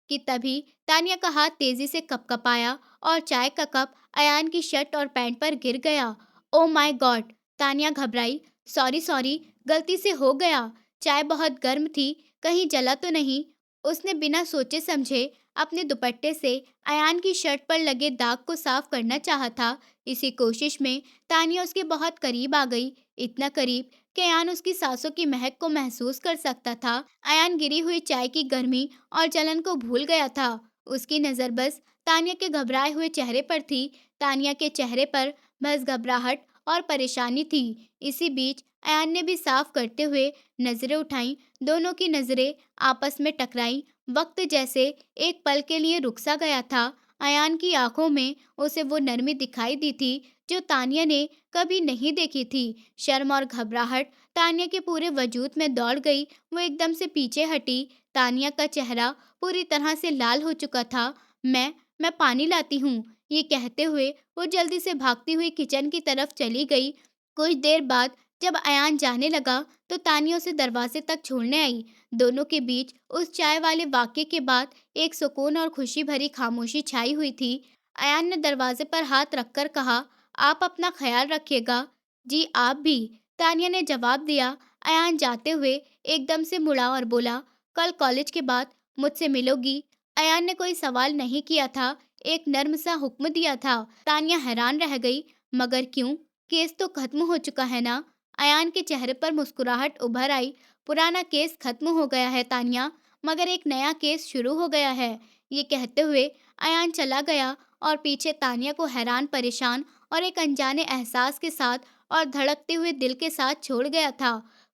कि तभी तानिया का हाथ तेजी से कपकपाया और चाय का कप अयान की शर्ट और पैंट पर गिर गया। Oh my God! तानिया घबराई। सॉरी सॉरी, गलती से हो गया। चाय बहुत गर्म थी, कहीं जला तो नहीं? उसने बिना सोचे समझे अपने दुपट्टे से अयान की शर्ट पर लगे दाग को साफ करना चाहा था। इसी कोशिश में तानिया उसके बहुत करीब आ गई, इतना करीब कि अयान उसकी सांसों की महक को महसूस कर सकता था। अयान गिरी हुई चाय की गर्मी और जलन को भूल गया था। उसकी नज़र बस तानिया के घबराए हुए चेहरे पर थी। तानिया के चेहरे पर बस घबराहट और परेशानी थी। इसी बीच अयान ने भी साफ करते हुए नजरें उठाईं। दोनों की नजरें आपस में टकराईं। वक्त जैसे एक पल के लिए रुक सा गया था। अयान की आंखों में उसे वो नरमी दिखाई दी थी जो तानिया ने कभी नहीं देखी थी। शर्म और घबराहट तानिया के पूरे वजूद में दौड़ गई। वो एकदम से पीछे हटी। तानिया का चेहरा पूरी तरह से लाल हो चुका था। मैं पानी लाती हूँ। ये कहते हुए वो जल्दी से भागती हुई किचन की तरफ चली गई। कुछ देर बाद जब अयान जाने लगा, तो तानिया उसे दरवाजे तक छोड़ने आई। दोनों के बीच उस चाय वाले वाक्य के बाद एक सुकून और खुशी भरी खामोशी छाई हुई थी। अयान ने दरवाजे पर हाथ रखकर कहा, आप अपना ख्याल रखिएगा। जी आप भी, तानिया ने जवाब दिया। अयान जाते हुए एकदम से मुड़ा और बोला, कल कॉलेज के बाद मुझसे मिलोगी? अयान ने कोई सवाल नहीं किया था, एक नर्म सा हुक्म दिया था। तानिया हैरान रह गई, मगर क्यों? केस तो खत्म हो चुका है ना? अयान के चेहरे पर मुस्कुराहट उभर आई। पुराना केस खत्म हो गया है तानिया, मगर एक नया केस शुरू हो गया है। ये कहते हुए अयान चला गया और पीछे तानिया को हैरान परेशान और एक अनजाने एहसास के साथ और धड़कते हुए दिल के साथ छोड़ गया था।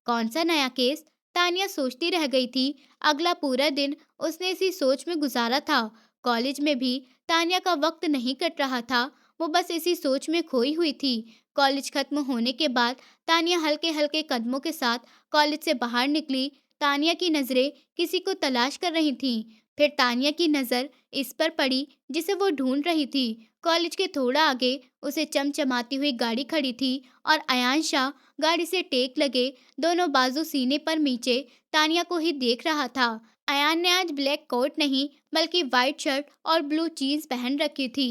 कौन सा नया केस? तानिया सोचती रह गई थी। अगला पूरा दिन उसने इसी सोच में गुजारा था। कॉलेज में भी तानिया का वक्त नहीं कट रहा था। वो बस इसी सोच में खोई हुई थी। कॉलेज खत्म होने के बाद तानिया हल्के हल्के कदमों के साथ कॉलेज से बाहर निकली। तानिया की नज़रें किसी को तलाश कर रही थीं। फिर तानिया की नज़र इस पर पड़ी जिसे वो ढूंढ रही थी। कॉलेज के थोड़ा आगे उसे चमचमाती हुई गाड़ी खड़ी थी और अयान शाह गाड़ी से टेक लगे, दोनों बाजू सीने पर नीचे, तानिया को ही देख रहा था। अयान ने आज ब्लैक कोट नहीं बल्कि वाइट शर्ट और ब्लू जीन्स पहन रखी थी,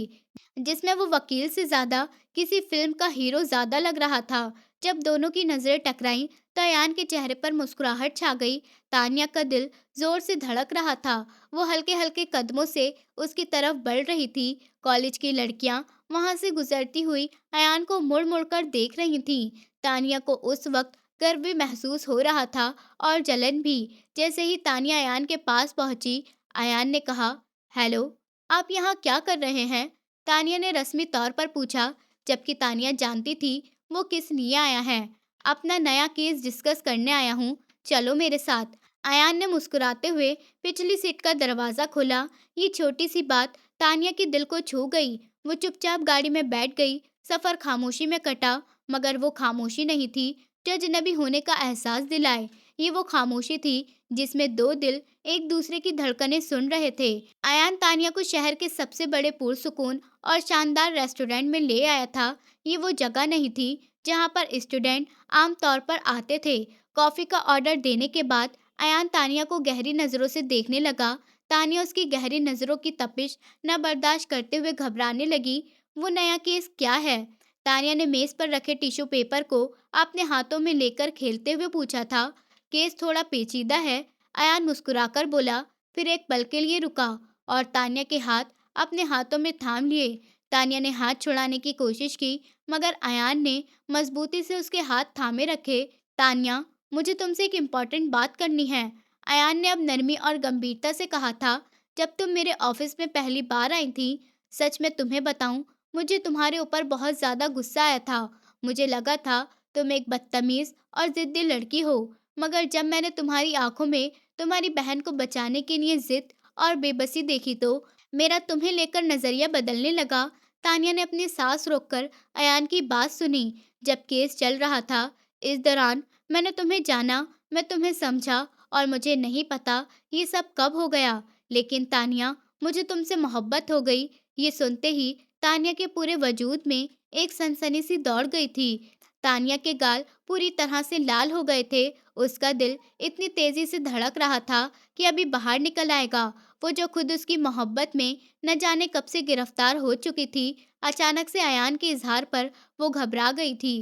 जिसमें वो वकील से ज्यादा किसी फिल्म का हीरो ज्यादा लग रहा था। जब दोनों की नजरें टकराईं तो अयान के चेहरे पर मुस्कुराहट छा गई। तानिया का दिल जोर से धड़क रहा था। वो हल्के हल्के कदमों से उसकी तरफ बढ़ रही थी। कॉलेज की लड़कियां वहां से गुजरती हुई अयान को मुड़ मुड़ कर देख रही थीं। तानिया को उस वक्त गर्व भी महसूस हो रहा था और जलन भी। जैसे ही तानिया अयान के पास पहुंची, अयान ने कहा, हेलो, आप यहाँ क्या कर रहे हैं? तानिया ने रस्मी तौर पर पूछा, जबकि तानिया जानती थी वो किस लिए आया है। अपना नया केस डिस्कस करने आया हूँ, चलो मेरे साथ। अयान ने मुस्कुराते हुए पिछली सीट का दरवाजा खोला। ये छोटी सी बात तानिया के दिल को छू गई। वो चुपचाप गाड़ी में बैठ गई। सफर खामोशी में कटा, मगर वो खामोशी नहीं थी जो अजनबी होने का एहसास दिलाए। ये वो खामोशी थी जिसमें दो दिल एक दूसरे की धड़कनें सुन रहे थे। अयान तानिया को शहर के सबसे बड़े पुरसुकून और शानदार रेस्टोरेंट में ले आया था। ये वो जगह नहीं थी जहाँ पर स्टूडेंट आमतौर पर आते थे। कॉफ़ी का ऑर्डर देने के बाद अयान तानिया को गहरी नज़रों से देखने लगा। तानिया उसकी गहरी नज़रों की तपिश न बर्दाश्त करते हुए घबराने लगी। वो नया केस क्या है? तानिया ने मेज़ पर रखे टिश्यू पेपर को अपने हाथों में लेकर खेलते हुए पूछा था। केस थोड़ा पेचीदा है, अयान मुस्कुराकर बोला, फिर एक पल के लिए रुका और तानिया के हाथ अपने हाथों में थाम लिए। तानिया ने हाथ छुड़ाने की कोशिश की, मगर अयान ने मजबूती से उसके हाथ थामे रखे। तानिया, मुझे तुमसे एक इम्पॉर्टेंट बात करनी है, अयान ने अब नरमी और गंभीरता से कहा था। जब तुम मेरे ऑफिस में पहली बार आई थी, सच में तुम्हें बताऊं, मुझे तुम्हारे ऊपर बहुत ज़्यादा गुस्सा आया था। मुझे लगा था तुम एक बदतमीज़ और ज़िद्दी लड़की हो, मगर जब मैंने तुम्हारी आंखों में तुम्हारी बहन को बचाने के लिए जिद और बेबसी देखी तो मेरा तुम्हें लेकर नज़रिया बदलने लगा। तानिया ने अपनी सांस रोककर अयान की बात सुनी। जब केस चल रहा था, इस दौरान मैंने तुम्हें जाना, मैं तुम्हें समझा और मुझे नहीं पता ये सब कब हो गया, लेकिन तानिया, मुझे तुमसे मोहब्बत हो गई। ये सुनते ही तानिया के पूरे वजूद में एक सनसनी सी दौड़ गई थी। तानिया के गाल पूरी तरह से लाल हो गए थे। उसका दिल इतनी तेजी से धड़क रहा था कि अभी बाहर निकल आएगा। वो जो खुद उसकी मोहब्बत में न जाने कब से गिरफ्तार हो चुकी थी। अचानक से अयान के इजहार पर वो घबरा गई थी।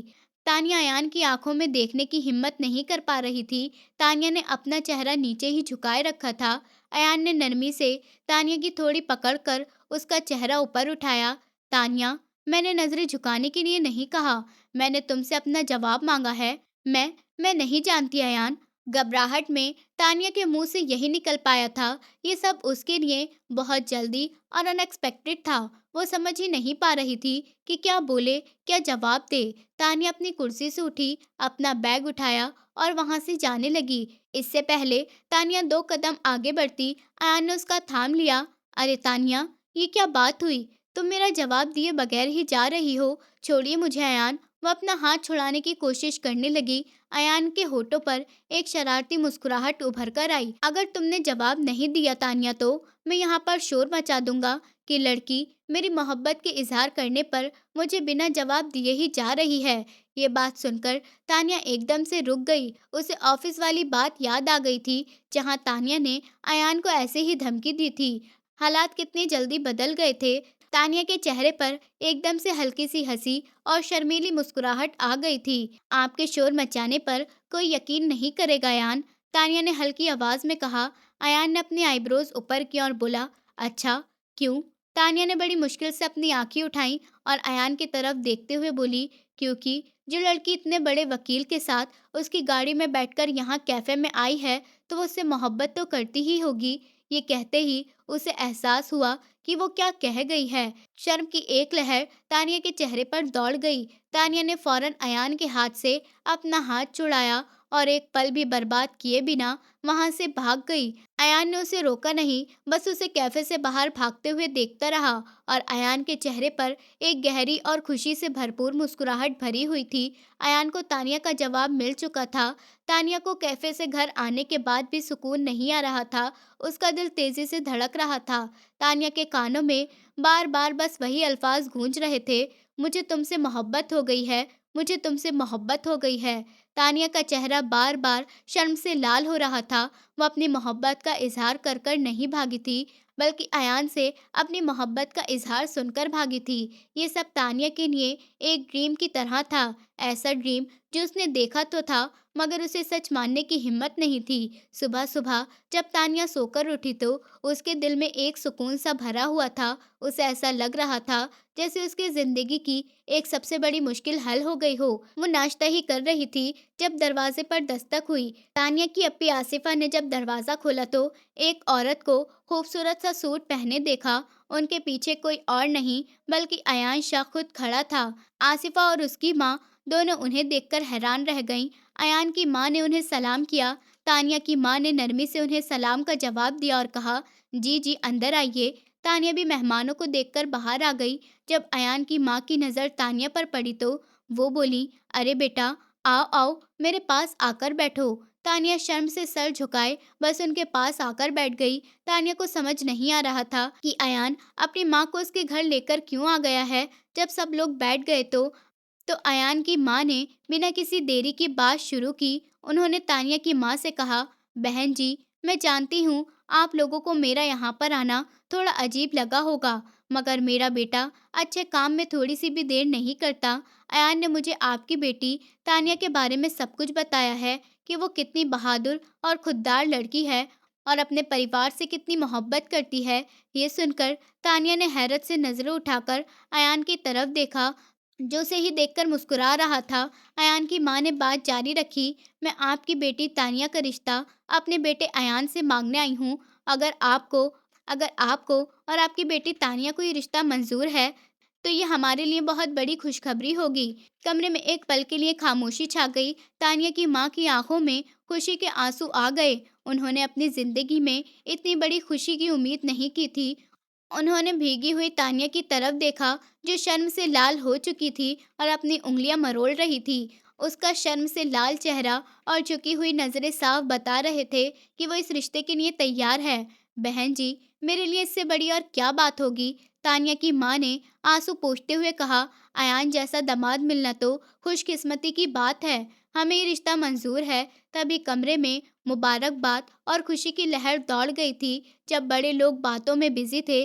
तानिया अयान की आंखों में देखने की हिम्मत नहीं कर पा रही थी। तानिया ने अपना चेहरा नीचे ही झुकाए रखा था। अयान ने नरमी से तानिया की थोड़ी पकड़ कर उसका चेहरा ऊपर उठाया। तानिया, मैंने नजरें झुकाने के लिए नहीं कहा, मैंने तुमसे अपना जवाब मांगा है। मैं नहीं जानती अयान। घबराहट में तानिया के मुंह से यही निकल पाया था। ये सब उसके लिए बहुत जल्दी और अनएक्सपेक्टेड था। वो समझ ही नहीं पा रही थी कि क्या बोले, क्या जवाब दे। तानिया अपनी कुर्सी से उठी, अपना बैग उठाया और वहां से जाने लगी। इससे पहले तानिया दो कदम आगे बढ़ती, अयान ने उसका थाम लिया। अरे तानिया, ये क्या बात हुई? तुम मेरा जवाब दिए बगैर ही जा रही हो। छोड़िए मुझे अयान। वो अपना हाथ छुड़ाने की कोशिश करने लगी। अयान के होठों पर एक शरारती मुस्कुराहट उभर कर आई। अगर तुमने जवाब नहीं दिया तानिया, तो मैं यहाँ पर शोर मचा दूंगा कि लड़की मेरी मोहब्बत के इजहार करने पर मुझे बिना जवाब दिए ही जा रही है। ये बात सुनकर तानिया एकदम से रुक गई। उसे ऑफिस वाली बात याद आ गई थी, जहाँ तानिया ने अयान को ऐसे ही धमकी दी थी। हालात कितनी जल्दी बदल गए थे। तानिया के चेहरे पर एकदम से हल्की सी हंसी और शर्मीली मुस्कुराहट आ गई थी। आपके शोर मचाने पर कोई यकीन नहीं करेगा अयान, तानिया ने हल्की आवाज में कहा। अयान ने अपनी आईब्रोज ऊपर की और बोला, अच्छा, क्यों? तानिया ने बड़ी मुश्किल से अपनी आंखें उठाईं और अयान की तरफ देखते हुए बोली, क्योंकि जो लड़की इतने बड़े वकील के साथ उसकी गाड़ी में बैठकर यहाँ कैफे में आई है, तो वो उससे मोहब्बत तो करती ही होगी। ये कहते ही उसे एहसास हुआ कि वो क्या कह गई है। शर्म की एक लहर तानिया के चेहरे पर दौड़ गई। तानिया ने फौरन अयान के हाथ से अपना हाथ छुड़ाया और एक पल भी बर्बाद किए बिना वहां से भाग गई। अयान ने उसे रोका नहीं, बस उसे कैफे से बाहर भागते हुए देखता रहा और अयान के चेहरे पर एक गहरी और खुशी से भरपूर मुस्कुराहट भरी हुई थी। अयान को तानिया का जवाब मिल चुका था। तानिया को कैफे से घर आने के बाद भी सुकून नहीं आ रहा था। उसका दिल तेजी से धड़क रहा था। तानिया के कानों में बार बार बस वही अल्फाज गूंज रहे थे, मुझे तुमसे मोहब्बत हो गई है, मुझे तुमसे मोहब्बत हो गई है। तानिया का चेहरा बार बार शर्म से लाल हो रहा था। वो अपनी मोहब्बत का इजहार कर कर नहीं भागी थी, बल्कि अयान से अपनी मोहब्बत का इजहार सुनकर भागी थी। ये सब तानिया के लिए एक ड्रीम की तरह था, ऐसा ड्रीम जो उसने देखा तो था, मगर उसे सच मानने की हिम्मत नहीं थी। सुबह सुबह जब तानिया सोकर उठी तो उसके दिल में एक सुकून सा भरा हुआ था। उसे ऐसा लग रहा था जैसे उसकी जिंदगी की एक सबसे बड़ी मुश्किल हल हो गई हो। वो नाश्ता ही कर रही थी जब दरवाजे पर दस्तक हुई। तानिया की अप्पी आसिफा ने जब दरवाजा खोला तो एक औरत को खूबसूरत सा सूट पहने देखा। उनके पीछे कोई और नहीं बल्कि अयान शाह खुद खड़ा था। आसिफा और उसकी माँ दोनों उन्हें देखकर हैरान रह गईं। अयान की माँ ने उन्हें सलाम किया। तानिया की माँ ने नरमी से उन्हें सलाम का जवाब दिया और कहा, जी जी अंदर आइए। तानिया भी मेहमानों को देखकर बाहर आ गई। जब अयान की माँ की नज़र तानिया पर पड़ी तो वो बोली, अरे बेटा, आओ आओ, मेरे पास आकर बैठो। तानिया शर्म से सर झुकाए बस उनके पास आकर बैठ गई। तानिया को समझ नहीं आ रहा था कि अयान अपनी माँ को उसके घर लेकर क्यों आ गया है। जब सब लोग बैठ गए तो अयान की माँ ने बिना किसी देरी की बात शुरू की। उन्होंने तानिया की माँ से कहा, बहन जी, मैं जानती हूँ आप लोगों को मेरा यहाँ पर आना थोड़ा अजीब लगा होगा, मगर मेरा बेटा अच्छे काम में थोड़ी सी भी देर नहीं करता। अयान ने मुझे आपकी बेटी तानिया के बारे में सब कुछ बताया है कि वो कितनी बहादुर और खुददार लड़की है और अपने परिवार से कितनी मोहब्बत करती है। ये सुनकर तानिया ने हैरत से नजरें उठाकर अयान की तरफ देखा, जो उसे ही देखकर मुस्कुरा रहा था। अयान की माँ ने बात जारी रखी, मैं आपकी बेटी तानिया का रिश्ता अपने बेटे अयान से मांगने आई हूँ। अगर आपको अगर आपको और आपकी बेटी तानिया को ये रिश्ता मंजूर है तो ये हमारे लिए बहुत बड़ी खुशखबरी होगी। कमरे में एक पल के लिए खामोशी छा गई। तानिया की माँ की आंखों में खुशी के आंसू आ गए। उन्होंने अपनी जिंदगी में इतनी बड़ी खुशी की उम्मीद नहीं की थी। उन्होंने भीगी हुई तानिया की तरफ देखा, जो शर्म से लाल हो चुकी थी और अपनी उंगलियां मरोड़ रही थी। उसका शर्म से लाल चेहरा और झुकी हुई नजरें साफ बता रहे थे कि वो इस रिश्ते के लिए तैयार है। बहन जी, मेरे लिए इससे बड़ी और क्या बात होगी। तानिया की माँ ने आंसू पोंछते हुए कहा, अयान जैसा दामाद मिलना तो खुशकिस्मती की बात है। हमें ये रिश्ता मंजूर है। तभी कमरे में मुबारकबाद और खुशी की लहर दौड़ गई थी। जब बड़े लोग बातों में बिजी थे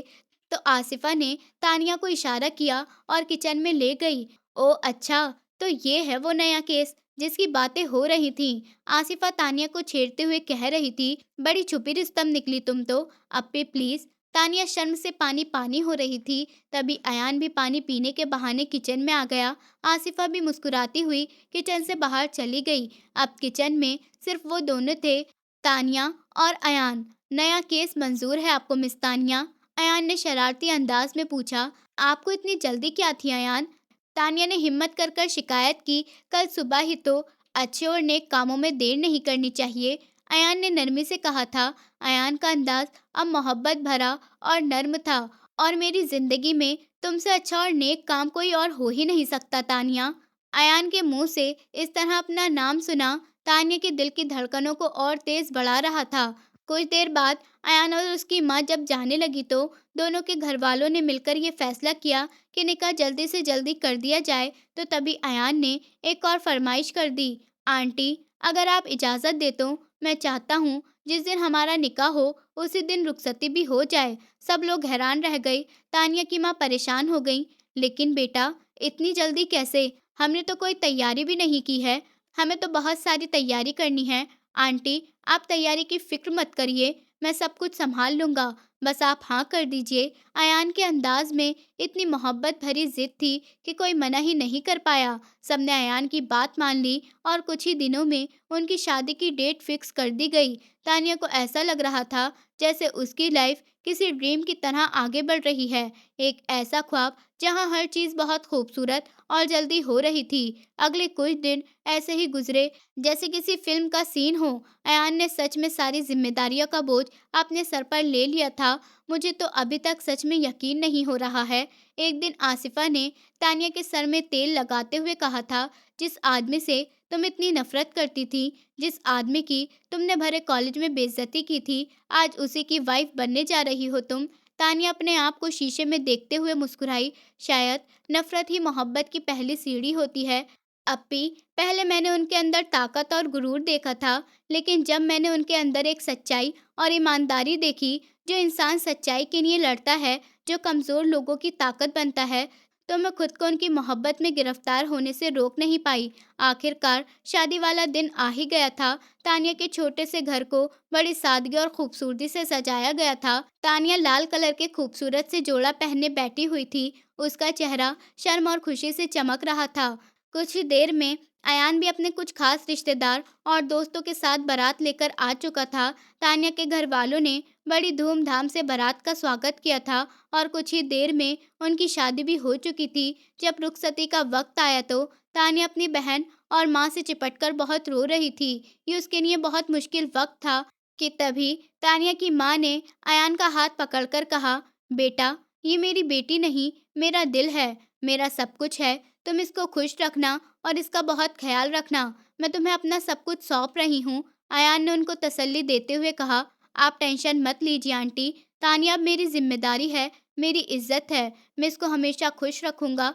तो आसिफा ने तानिया को इशारा किया और किचन में ले गई। ओ अच्छा, तो ये है वो नया केस जिसकी बातें हो रही थीं। आसिफा तानिया को छेड़ते हुए कह रही थी, बड़ी छुपी रुस्तम निकली तुम तो। अप्पी प्लीज। तानिया शर्म से पानी पानी हो रही थी। तभी अयान भी पानी पीने के बहाने किचन में आ गया। आसिफा भी मुस्कुराती हुई किचन से बाहर चली गई। अब किचन में सिर्फ वो दोनों थे, तानिया और अयान। नया केस मंजूर है आपको मिस तानिया? अयान ने शरारती अंदाज में पूछा। आपको इतनी जल्दी क्या थी अयान? तानिया ने हिम्मत कर कर शिकायत की, कल सुबह ही तो। अच्छे और नेक कामों में देर नहीं करनी चाहिए, अयान ने नरमी से कहा था। अयान का अंदाज अब मोहब्बत भरा और नर्म था। और मेरी जिंदगी में तुमसे अच्छा और नेक काम कोई और हो ही नहीं सकता तानिया। अयान के मुंह से इस तरह अपना नाम सुना तानिया के दिल की धड़कनों को और तेज बढ़ा रहा था। कुछ देर बाद अयान और उसकी माँ जब जाने लगी तो दोनों के घर वालों ने मिलकर ये फैसला किया कि निकाह जल्दी से जल्दी कर दिया जाए। तो तभी अयान ने एक और फरमाइश कर दी, आंटी, अगर आप इजाज़त दे तो मैं चाहता हूँ जिस दिन हमारा निकाह हो उसी दिन रुखसती भी हो जाए। सब लोग हैरान रह गए। तानिया की माँ परेशान हो गई, लेकिन बेटा, इतनी जल्दी कैसे? हमने तो कोई तैयारी भी नहीं की है। हमें तो बहुत सारी तैयारी करनी है। आंटी, आप तैयारी की फिक्र मत करिए, मैं सब कुछ संभाल लूंगा। बस आप हाँ कर दीजिए। अयान के अंदाज में इतनी मोहब्बत भरी जिद थी कि कोई मना ही नहीं कर पाया। सबने अयान की बात मान ली और कुछ ही दिनों में उनकी शादी की डेट फिक्स कर दी गई। तानिया को ऐसा लग रहा था जैसे उसकी लाइफ किसी ड्रीम की तरह आगे बढ़ रही है। एक ऐसा ख्वाब जहाँ हर चीज़ बहुत खूबसूरत और जल्दी हो रही थी। अगले कुछ दिन ऐसे ही गुजरे जैसे किसी फिल्म का सीन हो। अयान ने सच में सारी जिम्मेदारियों का बोझ अपने सर पर ले लिया था। मुझे तो अभी तक सच में यकीन नहीं हो रहा है। एक दिन आसिफा ने तानिया के सर में तेल लगाते हुए कहा था, जिस आदमी से तुम इतनी नफरत करती थी, जिस आदमी की तुमने भरे कॉलेज में बेइज्जती की थी, आज उसी की वाइफ बनने जा रही हो तुम। तानिया अपने आप को शीशे में देखते हुए मुस्कुराई। शायद नफरत ही मोहब्बत की पहली सीढ़ी होती है। अपी, पहले मैंने उनके अंदर ताकत और गुरूर देखा था, लेकिन जब मैंने उनके अंदर एक सच्चाई और ईमानदारी देखी, जो इंसान सच्चाई के लिए लड़ता है, जो कमज़ोर लोगों की ताकत बनता है, तो मैं खुद को उनकी मोहब्बत में गिरफ्तार होने से रोक नहीं पाई। आखिरकार शादी वाला दिन आ ही गया था। तानिया के छोटे से घर को बड़ी सादगी और खूबसूरती से सजाया गया था। तानिया लाल कलर के खूबसूरत से जोड़ा पहने बैठी हुई थी। उसका चेहरा शर्म और खुशी से चमक रहा था। कुछ ही देर में अयान भी अपने कुछ खास रिश्तेदार और दोस्तों के साथ बारात लेकर आ चुका था। तानिया के घर वालों ने बड़ी धूमधाम से बारात का स्वागत किया था और कुछ ही देर में उनकी शादी भी हो चुकी थी। जब रुखसती का वक्त आया तो तानिया अपनी बहन और माँ से चिपटकर बहुत रो रही थी। ये उसके लिए बहुत मुश्किल वक्त था कि तभी तानिया की माँ ने अयान का हाथ पकड़कर कहा, बेटा, ये मेरी बेटी नहीं, मेरा दिल है, मेरा सब कुछ है। तुम इसको खुश रखना और इसका बहुत ख्याल रखना। मैं तुम्हें अपना सब कुछ सौंप रही हूँ। अयान ने उनको तसल्ली देते हुए कहा, आप टेंशन मत लीजिए आंटी। तानिया अब मेरी जिम्मेदारी है, मेरी इज्जत है। मैं इसको हमेशा खुश रखूंगा।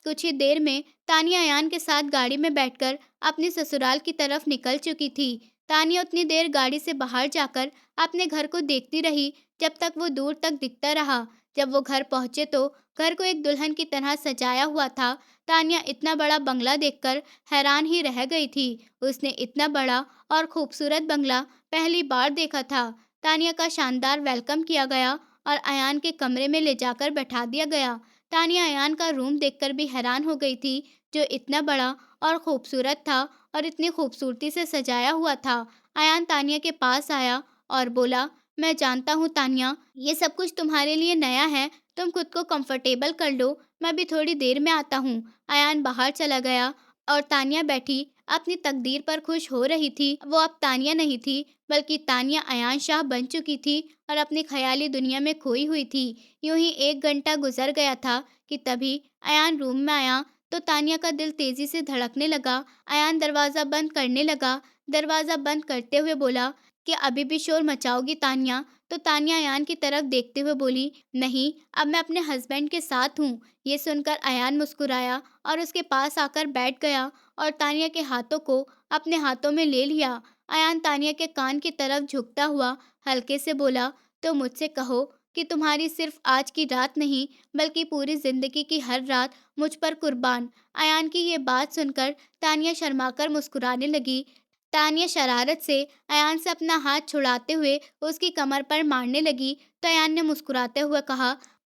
कुछ ही देर में तानिया अयान के साथ गाड़ी में बैठकर अपने ससुराल की तरफ निकल चुकी थी। तानिया उतनी देर गाड़ी से बाहर जाकर अपने घर को देखती रही जब तक वो दूर तक दिखता रहा। जब वो घर पहुंचे तो घर को एक दुल्हन की तरह सजाया हुआ था। तानिया इतना बड़ा बंगला देखकर हैरान ही रह गई थी। उसने इतना बड़ा और खूबसूरत बंगला पहली बार देखा था। तानिया का शानदार वेलकम किया गया और अयान के कमरे में ले जाकर बैठा दिया गया। तानिया अयान का रूम देखकर भी हैरान हो गई थी, जो इतना बड़ा और खूबसूरत था और इतनी खूबसूरती से सजाया हुआ था। अयान तानिया के पास आया और बोला, मैं जानता हूँ तानिया, ये सब कुछ तुम्हारे लिए नया है। तुम खुद को कंफर्टेबल कर लो, मैं भी थोड़ी देर में आता हूँ। अयान बाहर चला गया और तानिया बैठी अपनी तकदीर पर खुश हो रही थी। वो अब तानिया नहीं थी, बल्कि तानिया अयान शाह बन चुकी थी और अपनी ख्याली दुनिया में खोई हुई थी। यूं ही 1 घंटा गुजर गया था कि तभी अयान रूम में आया तो तानिया का दिल तेजी से धड़कने लगा। अयान दरवाज़ा बंद करने लगा। दरवाज़ा बंद करते हुए बोला, कि अभी भी शोर मचाओगी तानिया? तो तानिया अयान की तरफ देखते हुए बोली, नहीं, अब मैं अपने हस्बैंड के साथ हूँ। ये सुनकर अयान मुस्कुराया और उसके पास आकर बैठ गया और तानिया के हाथों को अपने हाथों में ले लिया। अयान तानिया के कान की तरफ झुकता हुआ हल्के से बोला, तो मुझसे कहो कि तुम्हारी सिर्फ आज की रात नहीं, बल्कि पूरी जिंदगी की हर रात मुझ पर कुर्बान। अयान की ये बात सुनकर तानिया शर्माकर मुस्कुराने लगी। तानिया शरारत से अयान से अपना हाथ छुड़ाते हुए उसकी कमर पर मारने लगी तो अयान ने मुस्कुराते हुए कहा,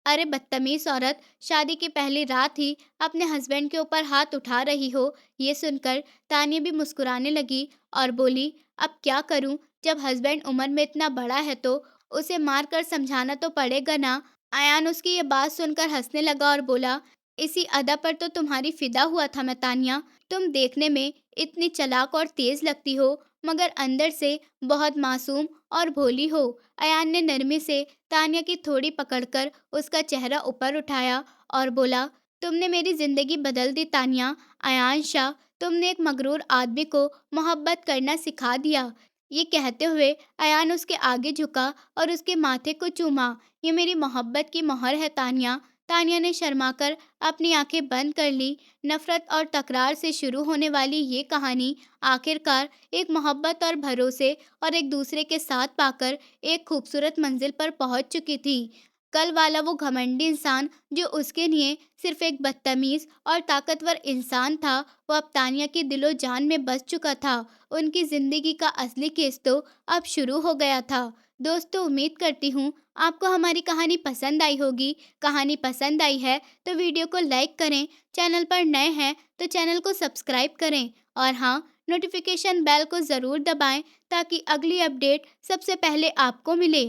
अरे बदतमीज औरत, शादी की पहली रात ही अपने हस्बैंड के ऊपर हाथ उठा रही हो। ये सुनकर तानिया भी मुस्कुराने लगी और बोली, अब क्या करूं, जब हस्बैंड उम्र में इतना बड़ा है तो उसे मार कर समझाना तो पड़ेगा ना। अयान उसकी ये बात सुनकर हंसने लगा और बोला, इसी अदा पर तो तुम्हारी फिदा हुआ था मैं तानिया। तुम देखने में इतनी चालाक और तेज लगती हो, मगर अंदर से बहुत मासूम और भोली हो। अयान ने नरमी से तानिया की थोड़ी पकड़कर उसका चेहरा ऊपर उठाया और बोला, तुमने मेरी जिंदगी बदल दी तानिया। अयान शाह, तुमने एक मगरूर आदमी को मोहब्बत करना सिखा दिया। ये कहते हुए अयान उसके आगे झुका और उसके माथे को चूमा। ये मेरी मोहब्बत की मोहर है तानिया। तानिया ने शर्माकर अपनी आंखें बंद कर ली। नफरत और तकरार से शुरू होने वाली ये कहानी आखिरकार एक मोहब्बत और भरोसे और एक दूसरे के साथ पाकर एक खूबसूरत मंजिल पर पहुंच चुकी थी। कल वाला वो घमंडी इंसान जो उसके लिए सिर्फ एक बदतमीज और ताकतवर इंसान था, वो अब तानिया की दिलो जान में बस चुका था। उनकी जिंदगी का असली केस तो अब शुरू हो गया था। दोस्तों, उम्मीद करती हूँ आपको हमारी कहानी पसंद आई होगी। कहानी पसंद आई है तो वीडियो को लाइक करें, चैनल पर नए हैं तो चैनल को सब्सक्राइब करें और हाँ, नोटिफिकेशन बेल को ज़रूर दबाएं ताकि अगली अपडेट सबसे पहले आपको मिले।